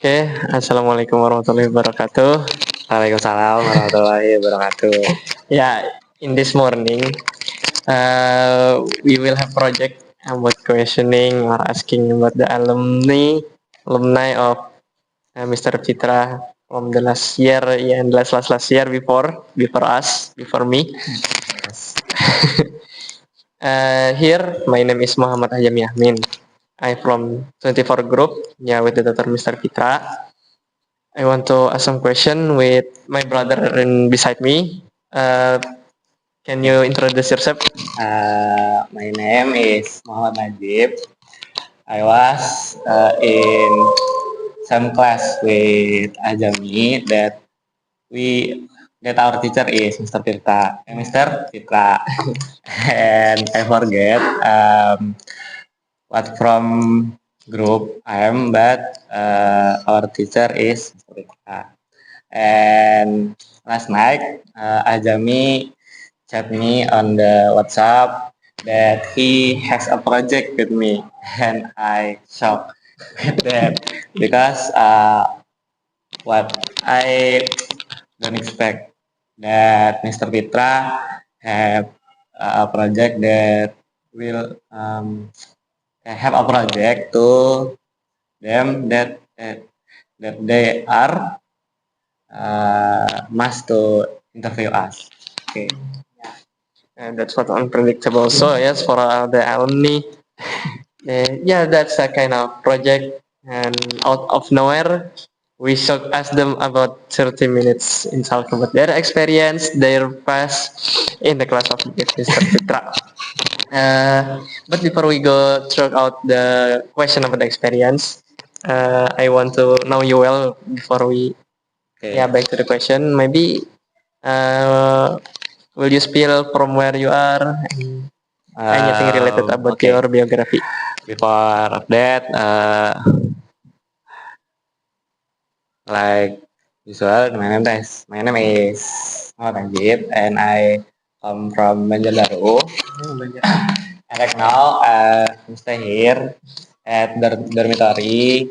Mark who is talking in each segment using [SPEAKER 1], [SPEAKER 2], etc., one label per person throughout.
[SPEAKER 1] Oke, assalamualaikum warahmatullahi wabarakatuh.
[SPEAKER 2] Waalaikumsalam warahmatullahi wabarakatuh.
[SPEAKER 1] Yeah, in this morning, we will have project about questioning or asking about the alumni of Mr. Fitra from the last year, and last year before me.
[SPEAKER 2] Yes.
[SPEAKER 1] Here, my name is Muhammad Hayami Ahmin. I'm from 24 group, with the Dr. Mr. Fitra. I want to ask some question with my brother beside me. Can you introduce yourself?
[SPEAKER 2] My name is Muhammad Najib. I was in some class with Ajami that our teacher is Mr. Tirta, Mr. Tirta, and I forget what from group I am, but our teacher is Mr. Tirta. And last night, Ajami chat me on the WhatsApp that he has a project with me, and I shocked with that because what I don't expect that Mr. Pitra have a project that will have a project to them that they are must to interview us. Okay.
[SPEAKER 1] And that's what unpredictable. So yes, for the alumni, yeah, that's a kind of project. And out of nowhere, we should ask them about 30 minutes in talk about their experience, their past in the class of Mr. Fitra. But before we go through out the question about the experience, I want to know you well before we
[SPEAKER 2] Okay.
[SPEAKER 1] back to the question. Maybe will you spill from where you are and anything related about
[SPEAKER 2] Okay.
[SPEAKER 1] your biography?
[SPEAKER 2] Before of that, like usual, my name is Muhammad Najib, and I come from Banjarbaru. And right now, I'm stay here at dormitory,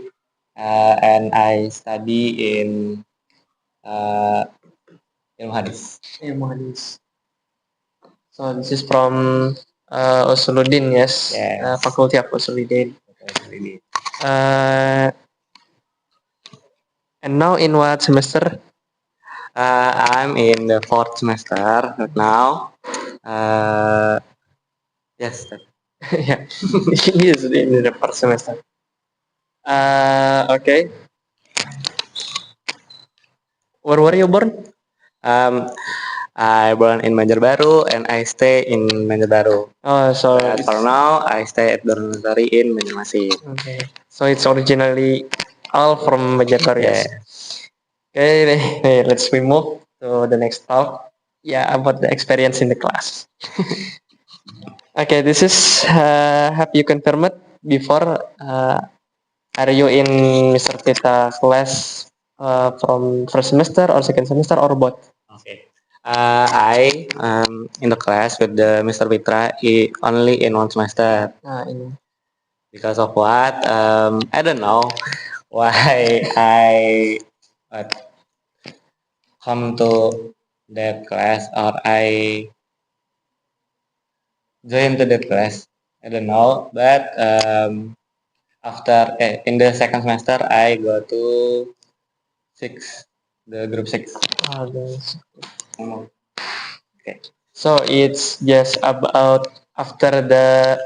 [SPEAKER 2] and I study in uh, Ilmu Hadis.
[SPEAKER 1] Ilmu Hadis. So this is from Usuluddin, yes,
[SPEAKER 2] Yes.
[SPEAKER 1] Faculty of Usuluddin. And now in what semester?
[SPEAKER 2] I'm in the 4th semester right now. Yes.
[SPEAKER 1] Yeah, he is in the first semester. Okay. Where were you born?
[SPEAKER 2] I born in Banjarbaru and I stay in Banjarbaru.
[SPEAKER 1] Oh, so
[SPEAKER 2] But for now, I stay at dormitory in Banjarmasin.
[SPEAKER 1] okay. So it's originally all from Banjarbaru, yes. Okay, let's we move to the next talk. Yeah, about the experience in the class. Okay, this is have you confirmed before? Are you in Mr. Pita class from first semester or second semester or both?
[SPEAKER 2] Okay. I in the class with the Mr. Pitra only in 1 semester. Because of what? I don't know why I come to that class or I join to that class. I don't know, but after in the second semester I go to 6, the group 6. Okay.
[SPEAKER 1] So it's just about after the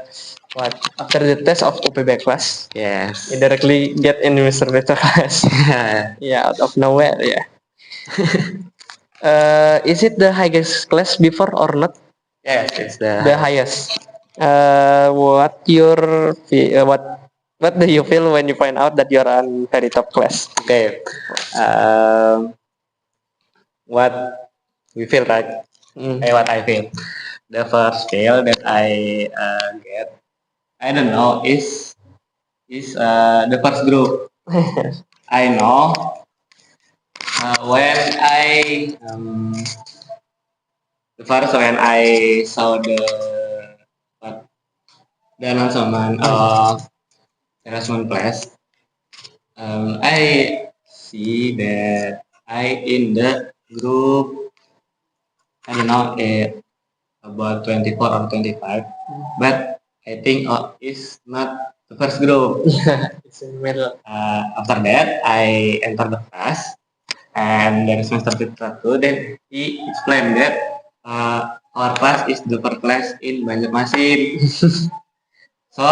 [SPEAKER 1] after the test of UPB class.
[SPEAKER 2] Yes.
[SPEAKER 1] You directly get in Mr. Beta class. Yeah, out of nowhere. Yeah. Is it the highest class before or not?
[SPEAKER 2] Yes, it's the
[SPEAKER 1] highest. What your what do you feel when you find out that you're on very top class?
[SPEAKER 2] Okay. What we feel, right? What I feel. The first skill that I get, I don't know, is the first group. I know when the first when I saw the announcement of Erasmus Plus, I see that I in the group, I don't know, about 24 or 25, but I think it's not the first group.
[SPEAKER 1] It's in the middle.
[SPEAKER 2] After that, I enter the class, and dari semester 1, then he explained that our class is the first class in Banjarmasin. So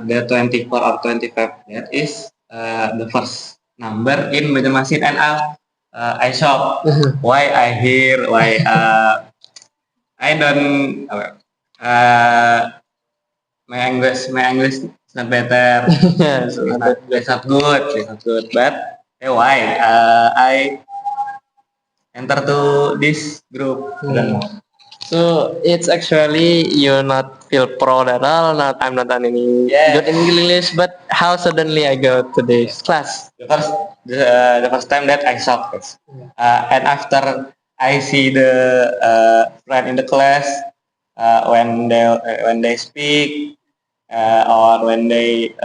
[SPEAKER 2] the 24 or 25 that is the first number in Banjarmasin, and I shocked. Why I hear, why I don't my English is not better.
[SPEAKER 1] Yes,
[SPEAKER 2] It's not good. It's not good. But why I enter to this group? I don't know.
[SPEAKER 1] So it's actually you not feel proud at all. Not I'm not done any
[SPEAKER 2] Yeah.
[SPEAKER 1] good in English, but how suddenly I go to this class?
[SPEAKER 2] The first time that I shocked, and after I see the friend in the class, when they speak, or when they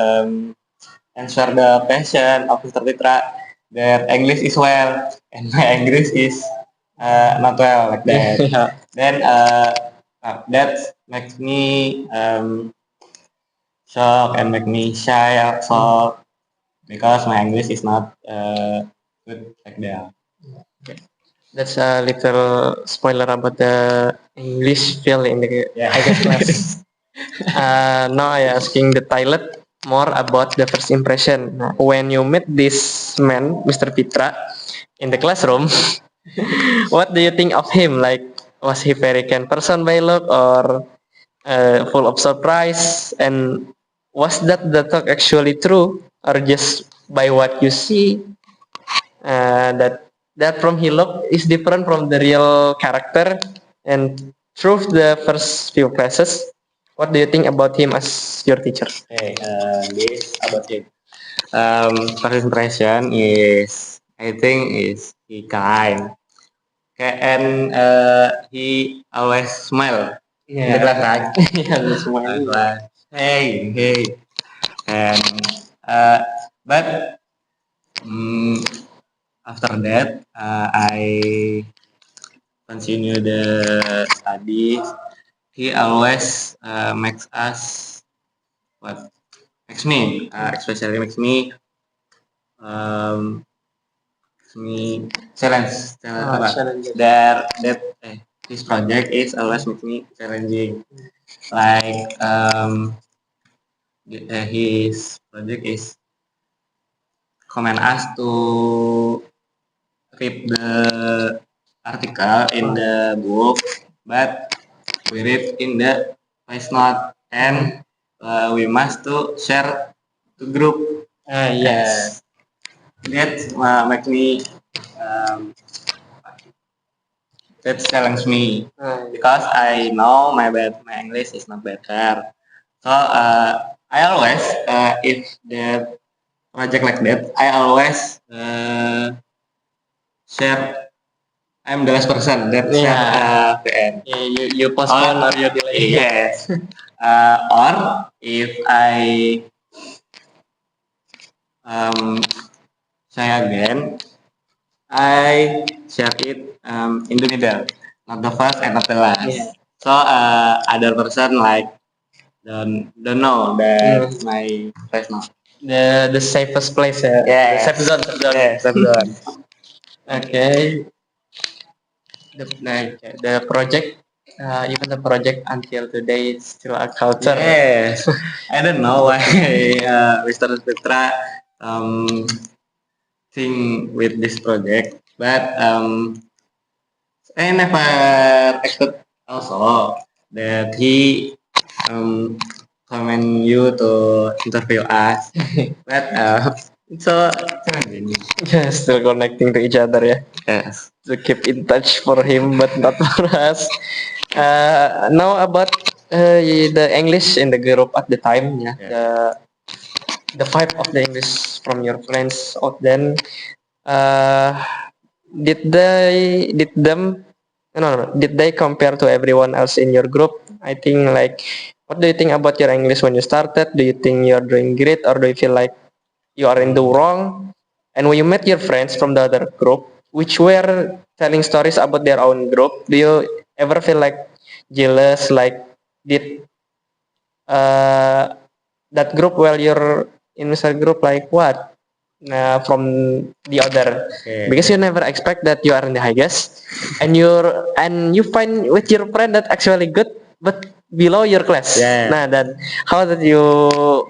[SPEAKER 2] answer the question of Mr. Fitra, their English is well and my English is not well like that.
[SPEAKER 1] Yeah.
[SPEAKER 2] Then that makes me shock and make me shy also because my English is not good like that.
[SPEAKER 1] That's a little spoiler about the English field in the higher class. Now I asking the Tylet more about the first impression. When you meet this man, Mr. Pitra, in the classroom, what do you think of him? Like, was he very kind person by look or full of surprise? And was that the talk actually true or just by what you see? That from he look is different from the real character. And through the first few classes, what do you think about him as your teacher?
[SPEAKER 2] Okay, this about him. First impression is I think is he kind. Okay, and he always smile in the class, right?
[SPEAKER 1] Yeah, that's why.
[SPEAKER 2] Class. Hey, hey, and uh, but after that I continue the studies. He always makes us what makes me especially um, makes me challenge
[SPEAKER 1] Challenging.
[SPEAKER 2] that this project is always makes me challenging like his project is command us to read the article in the book, but we read in the voice note, and we must to share to group.
[SPEAKER 1] Yes.
[SPEAKER 2] That make me that challenge me because I know my English is not better. So I always if the project like that, I always share. I'm the last person that share PN.
[SPEAKER 1] Yeah, you postpone or you delay.
[SPEAKER 2] Yes. Or if I say again, I share it in the middle, not the first and not the last.
[SPEAKER 1] Yeah.
[SPEAKER 2] So other person like don't know that my place now.
[SPEAKER 1] The safest place ya.
[SPEAKER 2] Yes.
[SPEAKER 1] The safe zone, safe zone.
[SPEAKER 2] Yes, safe zone.
[SPEAKER 1] Okay. The project, even the project until today is still a culture.
[SPEAKER 2] Yes. I don't know why Mr. Petra think with this project, but I never expect also that he comment you to interview us, but it's so challenging.
[SPEAKER 1] Yeah, still connecting to each other ya.
[SPEAKER 2] Yes.
[SPEAKER 1] To keep in touch for him, but not for us. Now about the English in the group at the time, yeah. The vibe of the English from your friends out then. Uh, did them no, did they compare to everyone else in your group? I think like, what do you think about your English when you started? Do you think you're doing great or do you feel like you are in the wrong, and when you met your friends from the other group, which were telling stories about their own group, do you ever feel like jealous, like did uh, that group while you're in Mr. group like what from the other,
[SPEAKER 2] Okay.
[SPEAKER 1] because you never expect that you are in the highest and you find with your friend that actually good but below your class.
[SPEAKER 2] Yeah.
[SPEAKER 1] Nah, then how did you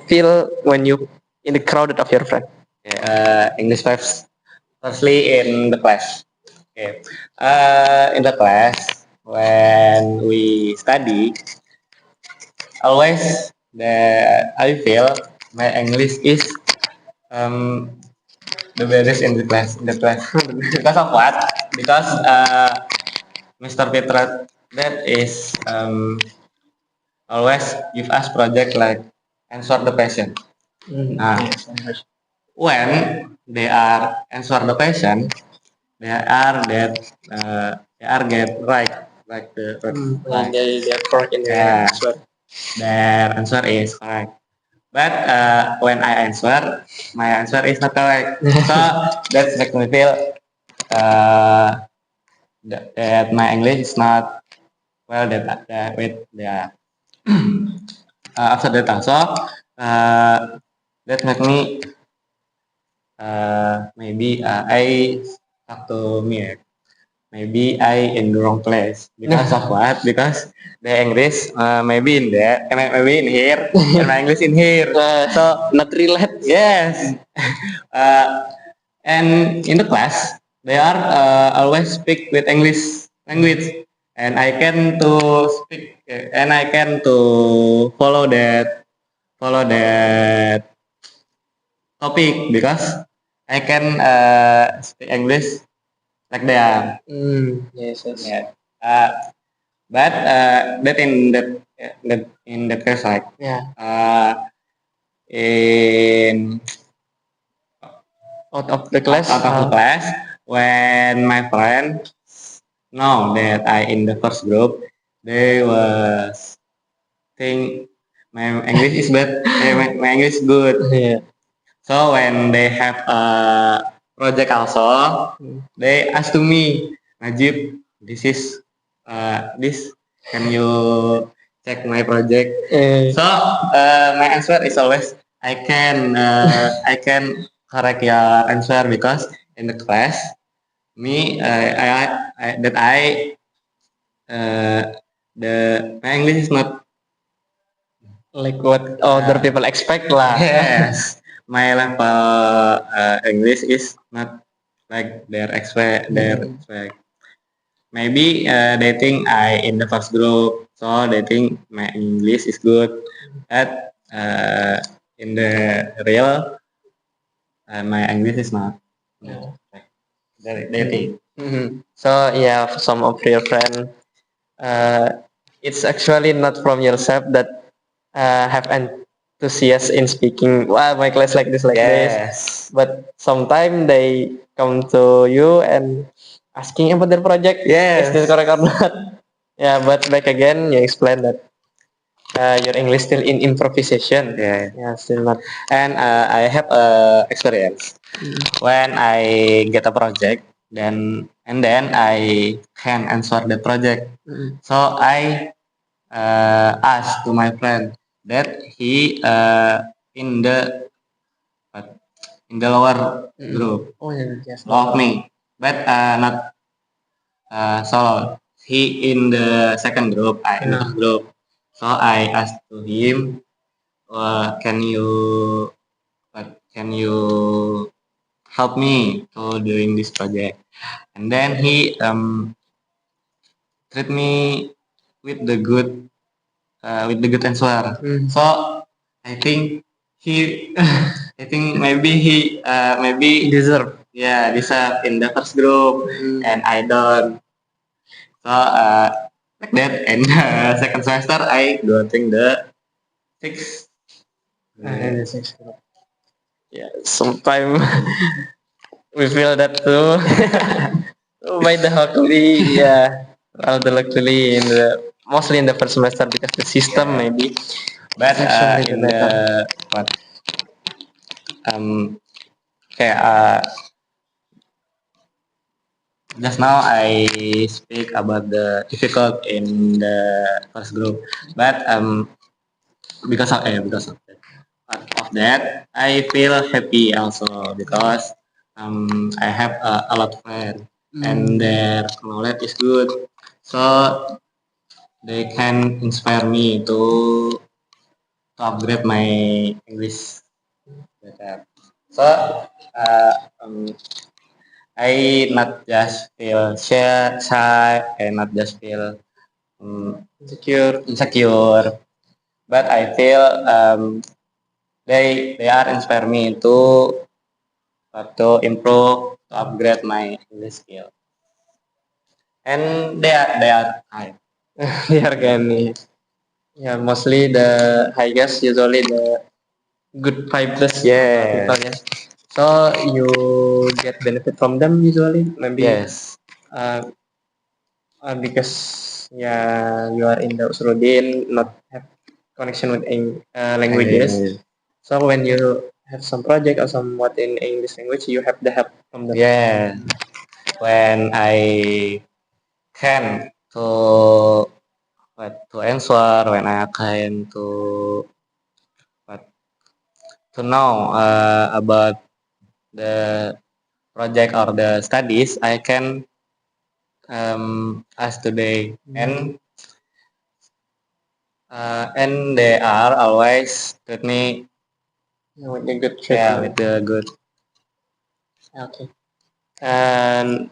[SPEAKER 1] feel when you in the crowded of your friend?
[SPEAKER 2] Okay, English vibes. Firstly, in the class. Okay. In the class, when we study, always that I feel my English is um, the best in the class. In the class. Because of what? Because Mr. Petra that is always give us project like answer the question. Nah,
[SPEAKER 1] Yes.
[SPEAKER 2] when they are answer the question, they are get right, like the right.
[SPEAKER 1] They're correct in
[SPEAKER 2] Yeah,
[SPEAKER 1] answer.
[SPEAKER 2] their answer is correct. But when I answer, my answer is not correct. So that's make me feel that my English is not well. That with the after that also that make me maybe I talk to me. Maybe I in the wrong place because of what? Because the English maybe in there, maybe in here, and my English in here. So
[SPEAKER 1] Not relate.
[SPEAKER 2] yes, uh, and in the class they are always speak with English language, and I can to speak and I can to follow that topic because I can speak English like they are.
[SPEAKER 1] Yes.
[SPEAKER 2] Yeah. Uh, but that in that case like
[SPEAKER 1] Yeah.
[SPEAKER 2] in
[SPEAKER 1] Out of the class.
[SPEAKER 2] out of the class when my friend know that I in the first group, they was think my English is bad, my English is good.
[SPEAKER 1] Yeah.
[SPEAKER 2] So when they have a project also, they ask to me, Najib, this is this. Can you check my project? So my answer is always I can correct your answer because in the class me that I the my English is not
[SPEAKER 1] Like what other people expect lah.
[SPEAKER 2] yes, my level English is not like their expect. Maybe they think I in the first group, so they think my English is good. But in the real, my English is not.
[SPEAKER 1] Yeah.
[SPEAKER 2] Like, they think.
[SPEAKER 1] So yeah, for some of your friend, uh, it's actually not from yourself that have enthusiasm in speaking. Wow, my class like this, like this.
[SPEAKER 2] Yes.
[SPEAKER 1] But sometimes they come to you and asking about their project. Is this
[SPEAKER 2] Yes.
[SPEAKER 1] correct or not? Yeah, but back again, you explain that your English still in improvisation.
[SPEAKER 2] Yeah.
[SPEAKER 1] Yeah, still not.
[SPEAKER 2] And I have experience when I get a project, then I can answer the project. So I asked to my friend that he in the what, in the lower group
[SPEAKER 1] Oh yeah, yes.
[SPEAKER 2] of me, but not solo. He in the second group, I in the first group. So I asked to him, can you can you help me to doing this project? And then he treat me with the good answer. So I think he, I think maybe he maybe
[SPEAKER 1] Deserve.
[SPEAKER 2] deserve in the first group, and I don't. So like that, and second semester I getting the six.
[SPEAKER 1] Yeah, sometimes we feel that too. By the luckily, yeah, rather luckily in the mostly in the first semester because the system maybe
[SPEAKER 2] But
[SPEAKER 1] it's actually the
[SPEAKER 2] in
[SPEAKER 1] better.
[SPEAKER 2] the what okay, just now I speak about the difficult in the first group, but because of that, I feel happy also because I have a lot of friends and their knowledge is good, so they can inspire me to upgrade my English better. So uh, um, I not just feel shy and not just feel insecure, but I feel they are inspire me to improve, to upgrade my English skill, and they are high.
[SPEAKER 1] They are can, yeah, mostly the highest, usually the good vibes
[SPEAKER 2] Yes.
[SPEAKER 1] people, yes. So you get benefit from them usually, maybe
[SPEAKER 2] Yes.
[SPEAKER 1] uh, because yeah, you are in the Usrudin, not have connection with languages. So when you have some project or somewhat in English language, you have the help from them.
[SPEAKER 2] Yeah. When I can to answer, when I can what to know about the project or the studies, I can ask today, and they are always with me.
[SPEAKER 1] Yeah, with the good
[SPEAKER 2] Yeah,
[SPEAKER 1] treatment.
[SPEAKER 2] with the good.
[SPEAKER 1] Okay. And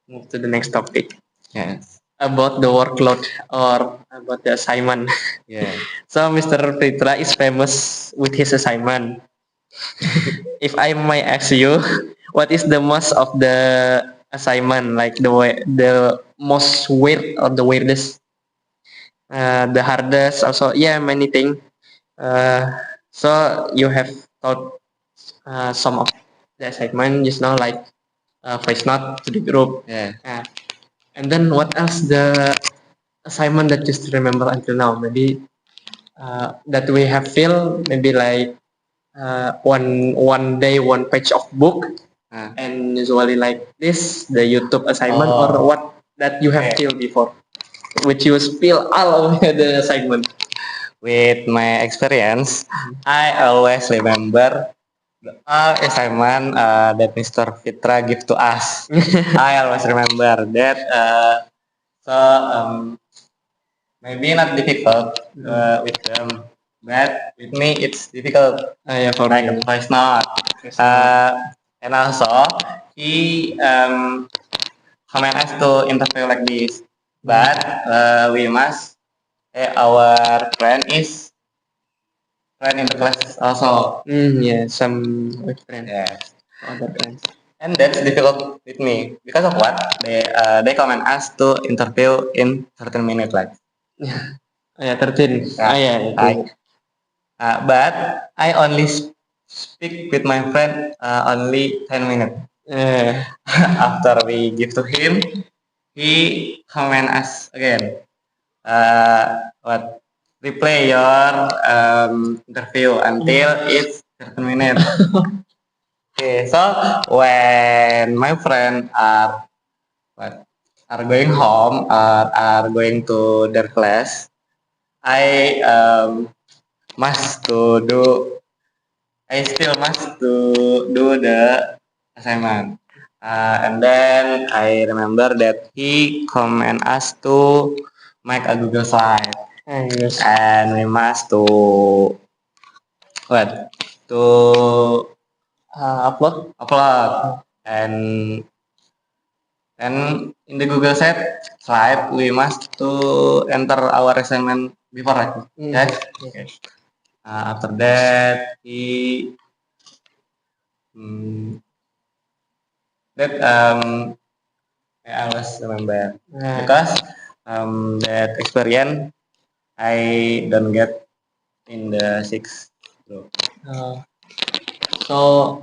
[SPEAKER 1] move to the next topic
[SPEAKER 2] Yes.
[SPEAKER 1] about the workload or about the assignment.
[SPEAKER 2] Yeah.
[SPEAKER 1] So Mr. Pritra is famous with his assignment. If I might ask you, what is the most of the assignment, like the most weird or the weirdest, the hardest, also yeah, many things. Uh, so you have taught some of the assignment just now, like voice note to the group.
[SPEAKER 2] Yeah.
[SPEAKER 1] And then what else the assignment that you still remember until now? Maybe that we have filled, maybe like one day one page of book, and usually like this the YouTube assignment, or what that you have filled before, which you spill all over the assignment.
[SPEAKER 2] With my experience, I always remember all assignment that Mr. Fitra give to us. I always remember that. So maybe not difficult with them, but with me it's difficult.
[SPEAKER 1] Yeah, for
[SPEAKER 2] Like
[SPEAKER 1] me.
[SPEAKER 2] a voice note. And also he comment us to interview like this, but we must. Our friend is friend in the class also.
[SPEAKER 1] Yeah, some with friends.
[SPEAKER 2] Yes.
[SPEAKER 1] Other friends.
[SPEAKER 2] And that's difficult with me because of what they comment us to interview in 30 minutes like.
[SPEAKER 1] Yeah, 13.
[SPEAKER 2] Yeah,
[SPEAKER 1] Yeah,
[SPEAKER 2] like. But I only speak with my friend only 10 minutes. After we give to him, he comment us again. What replay your interview until it's 30 minutes. Okay, so when my friend are going home or are going to their class, I must to do. I still must to do the assignment. And then I remember that he command us to make a Google slide,
[SPEAKER 1] Yes.
[SPEAKER 2] and we must what to upload, and in the Google slide we must to enter our assignment before, right? Yes. Okay. After that that I always remember because that experience I don't get in the sixth group.
[SPEAKER 1] So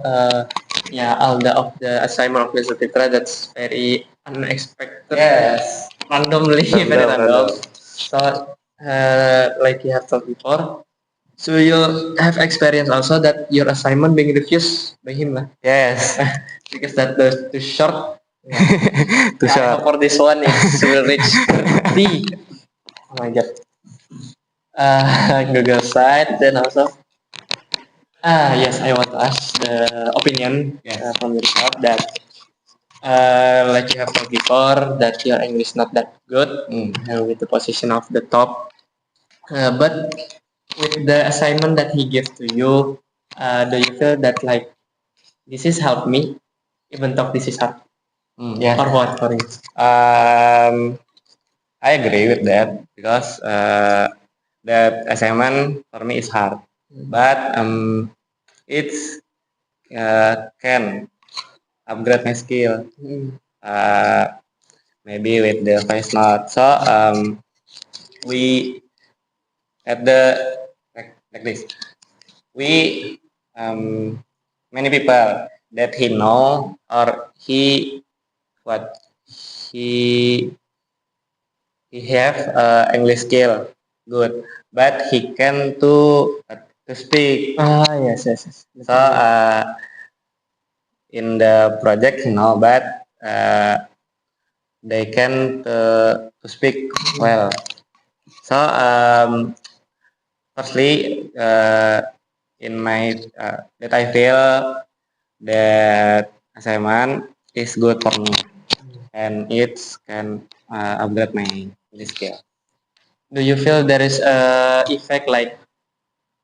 [SPEAKER 1] yeah, all of the assignment of Mr. Fitra, that's very unexpected.
[SPEAKER 2] Yes.
[SPEAKER 1] Randomly, very
[SPEAKER 2] Random.
[SPEAKER 1] random. So like you have told before, So you have experience also that your assignment being refused by him lah.
[SPEAKER 2] Yes.
[SPEAKER 1] Because that the too short.
[SPEAKER 2] Too
[SPEAKER 1] I
[SPEAKER 2] short.
[SPEAKER 1] hope for this one it will reach 30. Oh my god. Google site then also. Yes, I want to ask the opinion
[SPEAKER 2] Yes.
[SPEAKER 1] from yourself that like you have told before that your English not that good with the position of the top. But with the assignment that he gave to you, do you feel that like this is helped me, even though this is hard,
[SPEAKER 2] Yeah.
[SPEAKER 1] or what for you?
[SPEAKER 2] I agree with that because that assignment for me is hard, but it's can upgrade my skill. Maybe with the voice note. So we at the like this. We many people that he know or he what he have English skill good, but he can to speak.
[SPEAKER 1] Yes, yes, yes.
[SPEAKER 2] So in the project, but they can to speak well. So firstly, in my that I feel that assignment is good for me, and it can upgrade my English skill.
[SPEAKER 1] Do you feel there is a effect like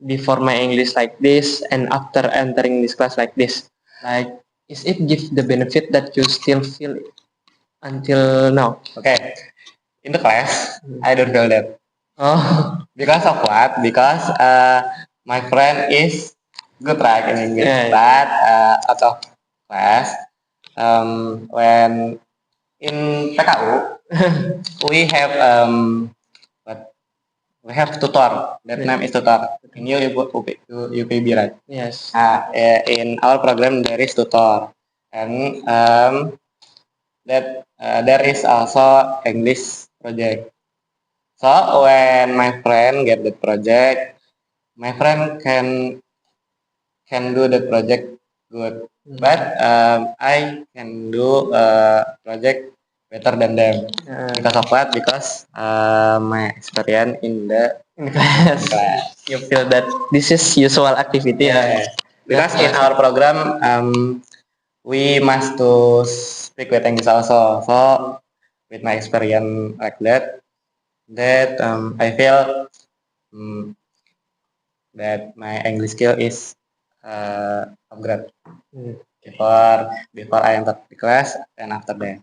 [SPEAKER 1] before my English like this and after entering this class like this? Like, is it give the benefit that you still feel it until now?
[SPEAKER 2] Okay, in the class, I don't feel that.
[SPEAKER 1] Oh,
[SPEAKER 2] Because of what? Because my friend is good right in English,
[SPEAKER 1] Yeah.
[SPEAKER 2] but out of class, when in PKU we have what we have tutor. That name is tutor. In UPB, right?
[SPEAKER 1] yes.
[SPEAKER 2] In our program there is tutor, and that there is also English project. So when my friend get the project, my friend can do the project good, but I can do project better than them. Because of what? Because my experience in the
[SPEAKER 1] class.
[SPEAKER 2] class.
[SPEAKER 1] You feel that this is usual activity.
[SPEAKER 2] Yeah. Because in our program, we must to speak with English also. So with my experience like that I feel that my English skill is upgrade before I enter the class and after that.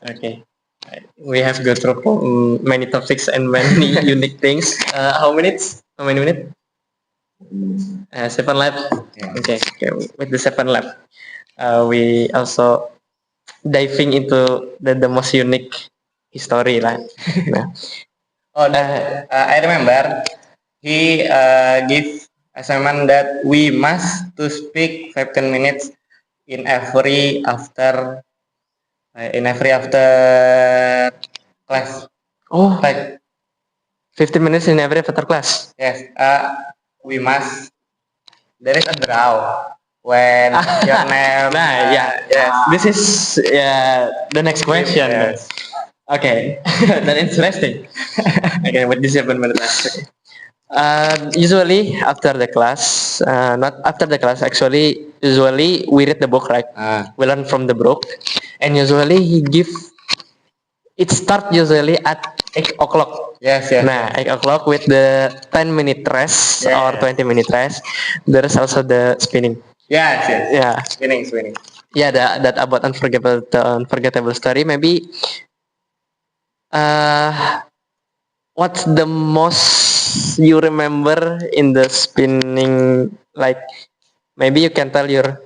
[SPEAKER 1] Okay. We have go through many topics and many unique things. How minutes? How many minutes? 7 left.
[SPEAKER 2] Yeah.
[SPEAKER 1] Okay. With the 7 left, we also diving into the most unique history lah. Nah.
[SPEAKER 2] Oh, I remember he give assignment that we must to speak 15 minutes in every after class.
[SPEAKER 1] Oh,
[SPEAKER 2] Like
[SPEAKER 1] 15 minutes in every after class.
[SPEAKER 2] yes, we must. There is a draw when your name.
[SPEAKER 1] Yeah.
[SPEAKER 2] Yes.
[SPEAKER 1] This is the next question.
[SPEAKER 2] Yes.
[SPEAKER 1] Okay, that's interesting. Okay, with this 7 minutes. Okay. Usually after the class, not after the class actually. Usually we read the book, right? We learn from the book, and usually he give. It start usually at 8 o'clock.
[SPEAKER 2] Yes, yes.
[SPEAKER 1] Nah, 8 o'clock with the 10-minute rest or
[SPEAKER 2] Yes.
[SPEAKER 1] 20-minute rest. There is also the spinning.
[SPEAKER 2] Yes, yes.
[SPEAKER 1] Yeah.
[SPEAKER 2] Spinning.
[SPEAKER 1] Yeah, that about unforgettable story. Maybe what's the most you remember in the spinning? Like maybe you can tell your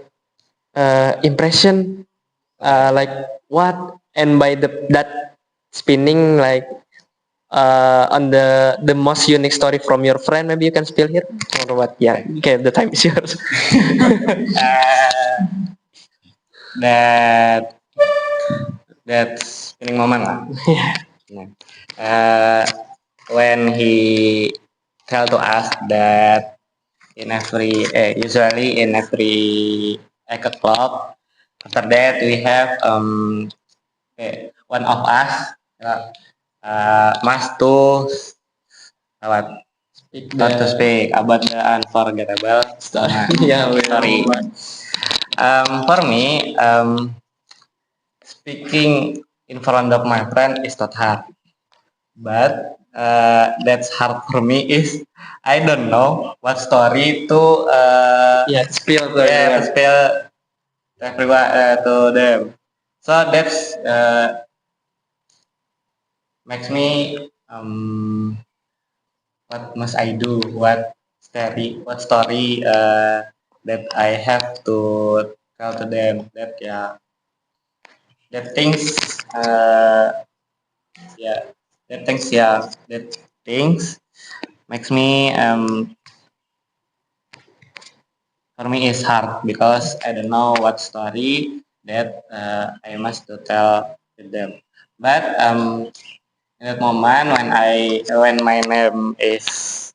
[SPEAKER 1] impression. Like what and by that spinning like on the most unique story from your friend. Maybe you can spill here or what? Yeah. Okay, the time is yours.
[SPEAKER 2] That spinning moment lah.
[SPEAKER 1] Yeah.
[SPEAKER 2] When he tell to us that usually in every 8 o'clock. After that, we have one of us must to what
[SPEAKER 1] Speak
[SPEAKER 2] start to speak about the unforgettable
[SPEAKER 1] Yeah,
[SPEAKER 2] story. For me, speaking in front of my friend is not hard, but that's hard for me is I don't know what story to
[SPEAKER 1] yeah, spill to
[SPEAKER 2] to
[SPEAKER 1] everyone.
[SPEAKER 2] spill to everyone to them. So that's makes me what must I do? What story that I have to tell to them that that things yeah that things makes me for me is hard because I don't know what story that I must to tell to them. But in that moment when my name is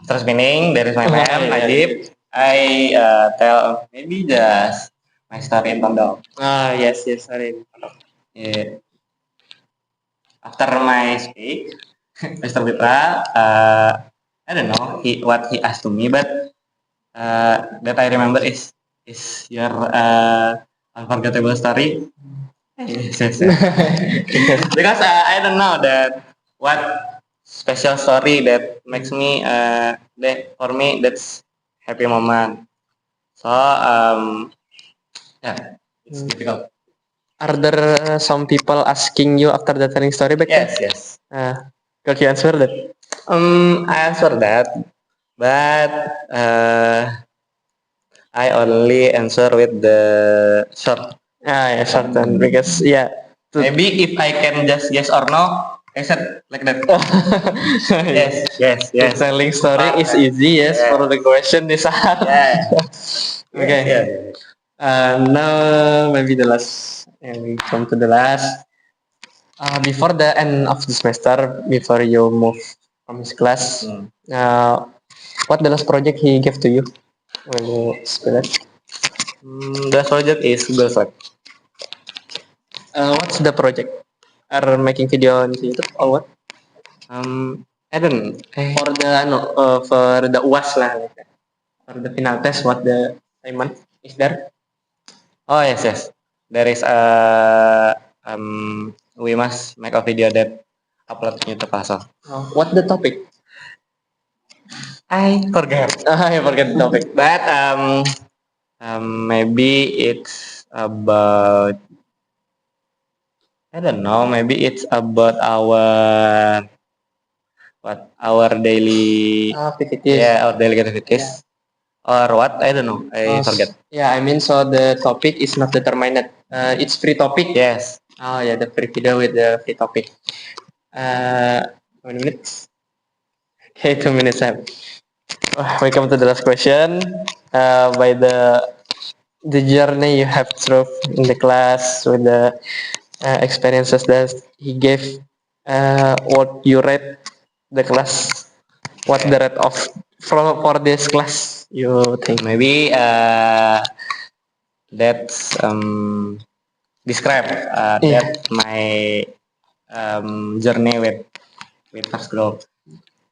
[SPEAKER 2] terus meaning there is my name
[SPEAKER 1] yeah.
[SPEAKER 2] Najib, I tell maybe just my story in Tondo.
[SPEAKER 1] Yes, sorry.
[SPEAKER 2] Yeah. After my speak, Mr. Fitra, I don't know what he asked to me, but that I remember is your unforgettable story. Yes, yes, yes. Because I don't know that what special story that makes me that for me that's happy moment. So yeah, it's difficult.
[SPEAKER 1] Are there some people asking you after the telling story back then?
[SPEAKER 2] Yes, yes.
[SPEAKER 1] Could you answer that?
[SPEAKER 2] I answer that, but I only answer with the short.
[SPEAKER 1] Yeah, certain because yeah.
[SPEAKER 2] Maybe if I can just yes or no, I said like that. Yes, yes,
[SPEAKER 1] The
[SPEAKER 2] yes.
[SPEAKER 1] telling story is easy, yes.
[SPEAKER 2] Yeah.
[SPEAKER 1] For the question is hard.
[SPEAKER 2] Yeah.
[SPEAKER 1] Okay.
[SPEAKER 2] Yeah.
[SPEAKER 1] Now maybe the last, and we come to the last. Before the end of the semester, before you move from his class, what the last project he gave to you when you school?
[SPEAKER 2] The project is Google Slide.
[SPEAKER 1] What's the project? Are making video on YouTube or what?
[SPEAKER 2] I don't.
[SPEAKER 1] For the no, for the UAS lah, like that. For the final test, what the assignment is there?
[SPEAKER 2] Oh yes, yes. There is we must make a video that upload to YouTube also.
[SPEAKER 1] What the topic?
[SPEAKER 2] I forget.
[SPEAKER 1] I forget the topic.
[SPEAKER 2] But maybe it's about I don't know. Maybe it's about our daily
[SPEAKER 1] Activities.
[SPEAKER 2] our daily activities or what I don't know. I forget.
[SPEAKER 1] Yeah, I mean, so the topic is not determined. It's free topic.
[SPEAKER 2] Yes.
[SPEAKER 1] Oh yeah, the free video with the free topic. How many minutes? Okay, 2 minutes. We come to the last question. By the journey you have through in the class with the experiences that he gave, what you rate the class? What the rate of for this class you think?
[SPEAKER 2] Maybe that's describe that my journey with first group.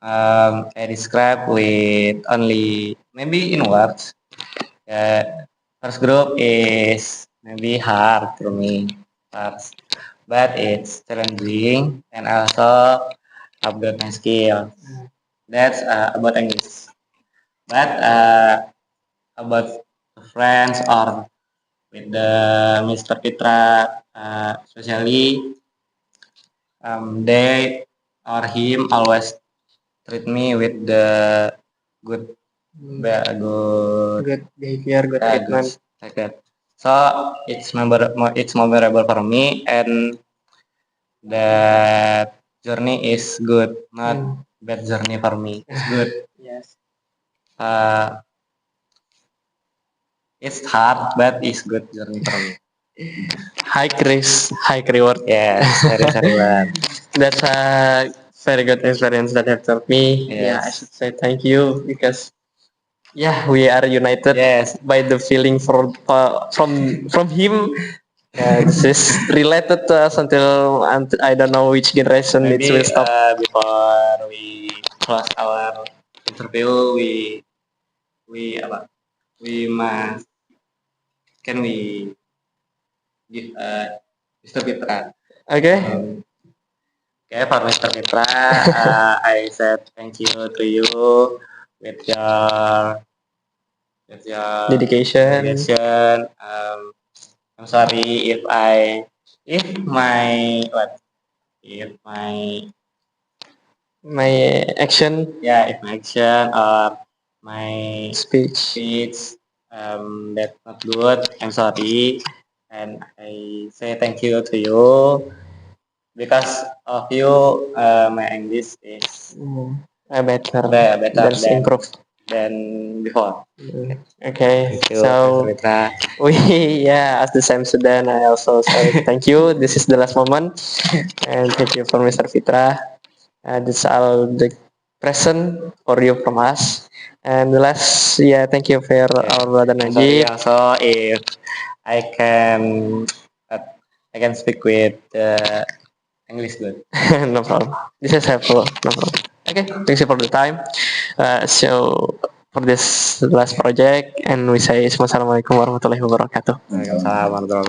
[SPEAKER 2] I describe with only maybe in words. First group is maybe hard for me, but it's challenging and also upgrade my skill. That's about English. But about friends or with the Mr. Fitra, especially they or him always treat me with the good, good,
[SPEAKER 1] Good behavior, good treatment.
[SPEAKER 2] good, like that. So it's memorable for me, and that journey is good, not bad journey for me. It's good.
[SPEAKER 1] Yes.
[SPEAKER 2] It's hard, but it's good journey for me.
[SPEAKER 1] High risk, high reward.
[SPEAKER 2] Yes, very well.
[SPEAKER 1] That's a very good experience that have taught me. Yeah, I
[SPEAKER 2] Yes.
[SPEAKER 1] should say thank you because yeah, we are united
[SPEAKER 2] Yes.
[SPEAKER 1] by the feeling from him. Yeah, this is related to us until I don't know which generation it
[SPEAKER 2] Maybe
[SPEAKER 1] will stop.
[SPEAKER 2] before we close our interview, we apa? We must can we give Mr. Fitra?
[SPEAKER 1] Okay.
[SPEAKER 2] Okay, for Mr. Fitra, I said thank you to you with your
[SPEAKER 1] Dedication.
[SPEAKER 2] dedication. I'm sorry if my what if my
[SPEAKER 1] My action
[SPEAKER 2] if my action or my
[SPEAKER 1] speech.
[SPEAKER 2] speech that's not good, I'm sorry, and I say thank you to you because of you. My English is
[SPEAKER 1] Better.
[SPEAKER 2] better
[SPEAKER 1] That's improved.
[SPEAKER 2] than before.
[SPEAKER 1] Okay,
[SPEAKER 2] Thank you,
[SPEAKER 1] so
[SPEAKER 2] Mr. Mitra.
[SPEAKER 1] we yeah, as the same Sudan, I also say thank you. This is the last moment, and thank you for Mr. Fitra. That's all the present for you from us. And the last, yeah, thank you for our brother
[SPEAKER 2] I'm sorry
[SPEAKER 1] Najib.
[SPEAKER 2] also if I can uh, I can speak with English good.
[SPEAKER 1] No problem. This is helpful. No problem. Okay, thank you for the time. So for this last project, and we say Assalamualaikum warahmatullahi wabarakatuh.
[SPEAKER 2] Waalaikumsalam warahmatullahi wabarakatuh.